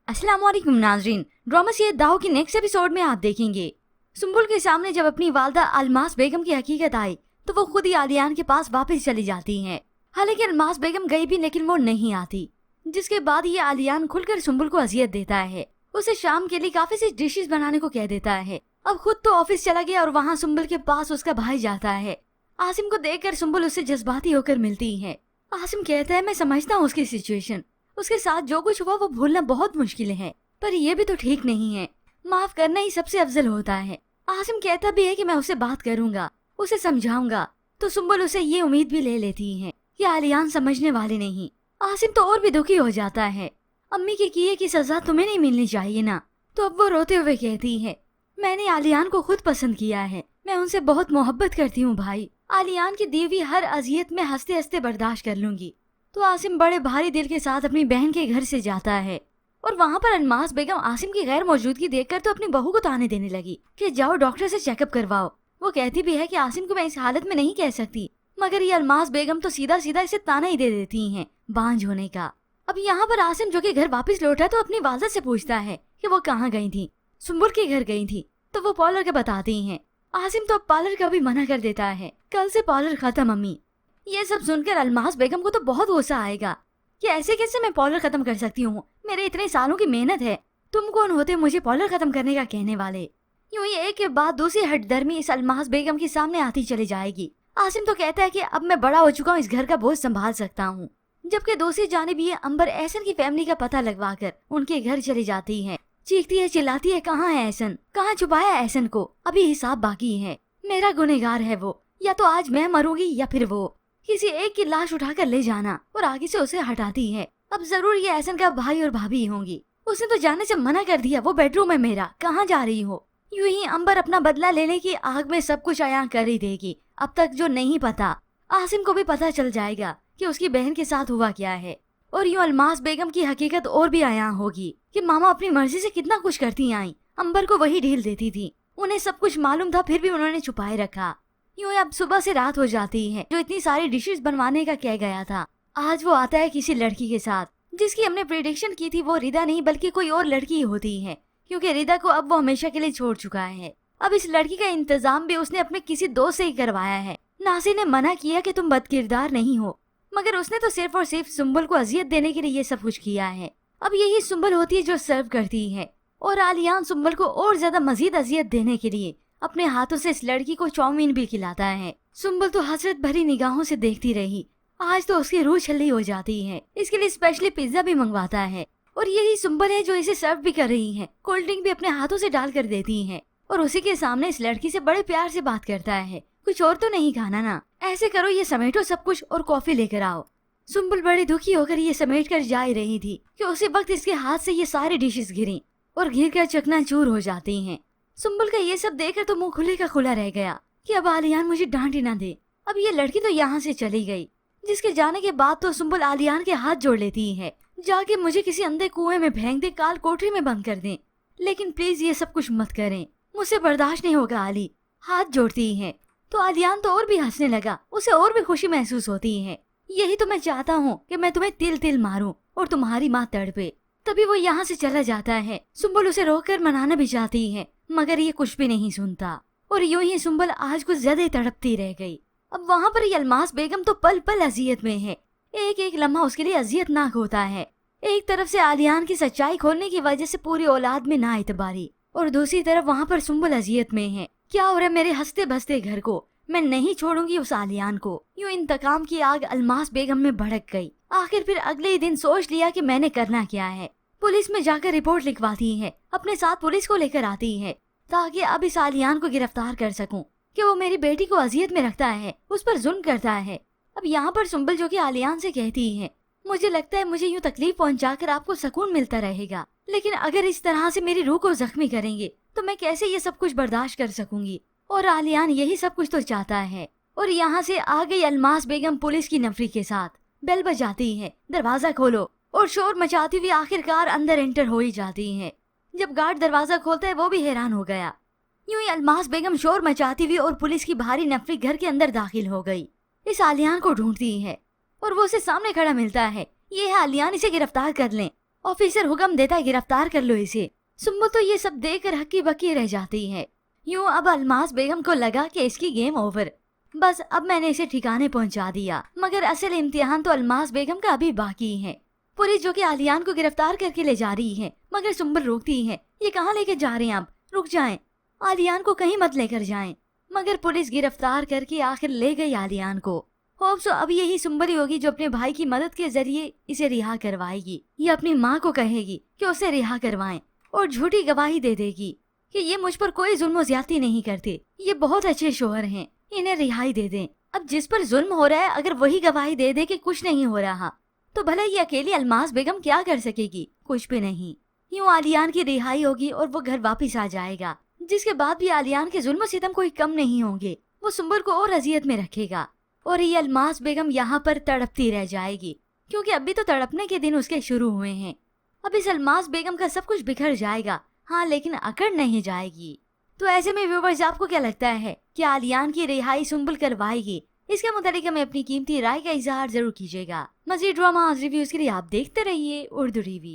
अस्सलाम वालेकुम नाजरीन, ड्रामा सीरीज दाव की नेक्स्ट एपिसोड में आप देखेंगे सुम्बुल के सामने जब अपनी वालदा अलमास बेगम की हकीकत आई तो वो खुद ही आलियान के पास वापस चली जाती हैं। हालांकि अलमास बेगम गई भी लेकिन वो नहीं आती, जिसके बाद ये आलियान खुलकर सुम्बुल को अजियत देता है। उसे शाम के लिए काफी सी डिशेस बनाने को कह देता है। अब खुद तो ऑफिस चला गया और वहाँ सुम्बुल के पास उसका भाई जाता है। आसिम को देखकर सुम्बुल उससे जज्बाती होकर मिलती है। आसिम कहता है, मैं समझता हूँ उसकी सिचुएशन, उसके साथ जो कुछ हुआ वो भूलना बहुत मुश्किल है, पर ये भी तो ठीक नहीं है। माफ करना ही सबसे अफजल होता है। आसिम कहता भी है कि मैं उससे बात करूंगा, उसे समझाऊंगा। तो सुम्बुल उसे ये उम्मीद भी ले लेती है कि आलियान समझने वाले नहीं। आसिम तो और भी दुखी हो जाता है। अम्मी के किए की सजा तुम्हें नहीं मिलनी चाहिए ना। तो अब वो रोते हुए कहती है, मैंने आलियान को खुद पसंद किया है, मैं उनसे बहुत मोहब्बत करती हूँ भाई। आलियान की दी हुई हर अजियत में हंसते हंसते बर्दाश्त कर लूंगी। तो आसिम बड़े भारी दिल के साथ अपनी बहन के घर से जाता है और वहाँ पर अलमास बेगम आसिम की गैर मौजूदगी देखकर तो अपनी बहू को ताने देने लगी कि जाओ डॉक्टर से चेकअप करवाओ। वो कहती भी है कि आसिम को मैं इस हालत में नहीं कह सकती, मगर ये अलमास बेगम तो सीधा सीधा इसे ताना ही दे देती हैं बांझ होने का। अब यहाँ पर आसिम जो कि घर वापस लौटा तो अपनी वालदा से पूछता है कि वो कहाँ गई थी। सुम्बुल के घर गई थी, तो वो पार्लर के बताती हैं। आसिम तो अब पार्लर का भी मना कर देता है, कल से पार्लर खत्म अम्मी। ये सब सुनकर अलमास बेगम को तो बहुत गुस्सा आएगा कि ऐसे कैसे मैं पार्लर खत्म कर सकती हूँ, मेरे इतने सालों की मेहनत है, तुम कौन होते मुझे पार्लर खत्म करने का कहने वाले। यूं ही एक के बाद दूसरी हठधर्मी इस अलमास बेगम के सामने आती चली जाएगी। आसिम तो कहता है कि अब मैं बड़ा हो चुका हूँ, इस घर का बोझ संभाल सकता हूँ। जबकि दूसरी जानिब ये अंबर एहसन की फैमिली का पता लगवा कर उनके घर चली जाती है। चीखती है, चिल्लाती है, कहाँ है एहसन, कहाँ छुपाया एहसन को, अभी हिसाब बाकी है, मेरा गुनहगार है वो, या तो आज मैं मरूंगी या फिर वो। किसी एक की लाश उठाकर ले जाना और आगे से उसे हटाती है। अब जरूर ये एहसन का भाई और भाभी होंगी। उसने तो जाने से मना कर दिया, वो बेडरूम है मेरा, कहाँ जा रही हो। यूं ही अंबर अपना बदला लेने की आग में सब कुछ अयां कर ही देगी। अब तक जो नहीं पता आसिम को भी पता चल जाएगा कि उसकी बहन के साथ हुआ क्या है। और यूं अलमास बेगम की हकीकत और भी अयां होगी कि मामा अपनी मर्जी से कितना कुछ करती आई, अंबर को वही ढील देती थी। उन्हें सब कुछ मालूम था, फिर भी उन्होंने छुपाए रखा। यूं अब सुबह से रात हो जाती है। जो इतनी सारी डिशेस बनवाने का कह गया था, आज वो आता है किसी लड़की के साथ जिसकी हमने प्रेडिक्शन की थी वो रिदा नहीं बल्कि कोई और लड़की होती है, क्योंकि रिदा को अब वो हमेशा के लिए छोड़ चुका है। अब इस लड़की का इंतजाम भी उसने अपने किसी दोस्त से ही करवाया है। नासिर ने मना किया कि तुम बदकिरदार नहीं हो, मगर उसने तो सिर्फ और सिर्फ सुम्बुल को अजियत देने के लिए ये सब कुछ किया है। अब यही सुम्बुल होती है जो सर्व करती है और आलियान सुम्बुल को और ज्यादा मजीद अजियत देने के लिए अपने हाथों से इस लड़की को चाउमीन भी खिलाता है। सुम्बुल तो हसरत भरी निगाहों से देखती रही। आज तो उसकी रूह छल्ली हो जाती है। इसके लिए स्पेशली पिज्जा भी मंगवाता है और यही सुम्बुल है जो इसे सर्व भी कर रही है। कोल्ड ड्रिंक भी अपने हाथों से डाल कर देती है और उसी के सामने इस लड़की से बड़े प्यार से बात करता है, कुछ और तो नहीं खाना ना, ऐसे करो ये समेटो सब कुछ और कॉफी लेकर आओ। सुम्बुल बड़ी दुखी होकर ये समेट कर जा रही थी कि उसी वक्त इसके हाथ से ये सारी डिशेस गिरी और गिर कर चकनाचूर हो जाती हैं। सुम्बुल का ये सब देखकर तो मुंह खुले का खुला रह गया कि अब आलियान मुझे डांट ही ना दे। अब ये लड़की तो यहाँ से चली गई, जिसके जाने के बाद तो सुम्बुल आलियान के हाथ जोड़ लेती है, जाके मुझे किसी अंधे कुएं में फेंक दे, काल कोठरी में बंद कर दे, लेकिन प्लीज ये सब कुछ मत करें, मुझसे बर्दाश्त नहीं होगा। आली हाथ जोड़ती है तो आलियान तो और भी हंसने लगा, उसे और भी खुशी महसूस होती है। यही तो मैं चाहता हूँ कि मैं तुम्हें तिल तिल मारूं और तुम्हारी माँ तड़पे। तभी वो यहाँ से चला जाता है। सुम्बुल उसे रोककर मनाना भी चाहती है, मगर ये कुछ भी नहीं सुनता और यूं ही सुम्बुल आज कुछ ज्यादा तड़पती रह गई। अब वहाँ पर अलमास बेगम तो पल पल अजियत में है। एक एक लम्हा उसके लिए अजियतनाक होता है। एक तरफ से आलियान की सच्चाई खोलने की वजह से पूरी औलाद में ना इतबारी, और दूसरी तरफ वहाँ पर सुम्बुल अजियत में है। क्या हो रहा है मेरे हंसते बसते घर को, मैं नहीं छोड़ूंगी उस आलियान को। यूं इंतकाम की आग अलमास बेगम में भड़क गई। आखिर फिर अगले ही दिन सोच लिया कि मैंने करना क्या है। पुलिस में जाकर रिपोर्ट लिखवाती है, अपने साथ पुलिस को लेकर आती है ताकि अब इस आलियान को गिरफ्तार कर सकूं कि वो मेरी बेटी को अजियत में रखता है, उस पर जुल्म करता है। अब यहाँ पर सुम्बुल जो कि आलियान से कहती है, मुझे लगता है मुझे यूं तकलीफ पहुंचाकर आपको सुकून मिलता रहेगा, लेकिन अगर इस तरह से मेरी रूह को जख्मी करेंगे तो मैं कैसे ये सब कुछ बर्दाश्त कर सकूंगी। और आलियान यही सब कुछ तो चाहता है। और यहाँ से आ गई अलमास बेगम पुलिस की नफरी के साथ। बेल बजाती है, दरवाजा खोलो, और शोर मचाती हुई आखिरकार अंदर एंटर हो ही जाती है। जब गार्ड दरवाजा खोलता है वो भी हैरान हो गया। यूं ही अलमास बेगम शोर मचाती हुई और पुलिस की भारी नफरी घर के अंदर दाखिल हो गई। इस आलियान को ढूंढती है और वो उसे सामने खड़ा मिलता है। ये है आलियान, इसे गिरफ्तार कर लें। ऑफिसर हुक्म देता है गिरफ्तार कर लो इसे। सुम्बुल तो ये सब देखकर हक्की बक्की रह जाती है। यूं अब अलमास बेगम को लगा कि इसकी गेम ओवर, बस अब मैंने इसे ठिकाने पहुंचा दिया। मगर असल इम्तिहान तो अलमास बेगम का अभी बाकी है। पुलिस जो कि आलियान को गिरफ्तार करके ले जा रही है, मगर सुम्बुल रोकती है। ये कहाँ लेके जा रहे हैं आप, रुक जाएं, आलियान को कहीं मत लेकर जाएं। मगर पुलिस गिरफ्तार करके आखिर ले गई आलियान को। होप्स अब यही सुम्बुल ही होगी जो अपने भाई की मदद के जरिए इसे रिहा करवाएगी। ये अपनी माँ को कहेगी कि उसे रिहा करवाएं और झूठी गवाही दे देगी कि ये मुझ पर कोई जुल्म ज्यादती नहीं करते, ये बहुत अच्छे शोहर हैं, इन्हें रिहाई दे दें। अब जिस पर जुल्म हो रहा है अगर वही गवाही दे दे कि कुछ नहीं हो रहा, तो भला ये अकेली अलमास बेगम क्या कर सकेगी, कुछ भी नहीं। यूं आलियान की रिहाई होगी और वो घर वापस आ जाएगा, जिसके बाद भी आलियान के जुल्म सितम कोई कम नहीं होंगे। वो सुम्बुल को और अजियत में रखेगा और ये अलमास बेगम यहाँ पर तड़पती रह जाएगी, क्योंकि अभी तो तड़पने के दिन उसके शुरू हुए हैं। अब इस अलमास बेगम का सब कुछ बिखर जाएगा, हाँ, लेकिन अकड़ नहीं जाएगी। तो ऐसे में व्यूअर्स आपको क्या लगता है कि आलियान की रिहाई सुम्बुल करवाएगी? इसके मुतालिक हमें अपनी कीमती राय का इजहार जरूर कीजिएगा। मज़ीद ड्रामा रिव्यूज के लिए आप देखते रहिए उर्दू टीवी।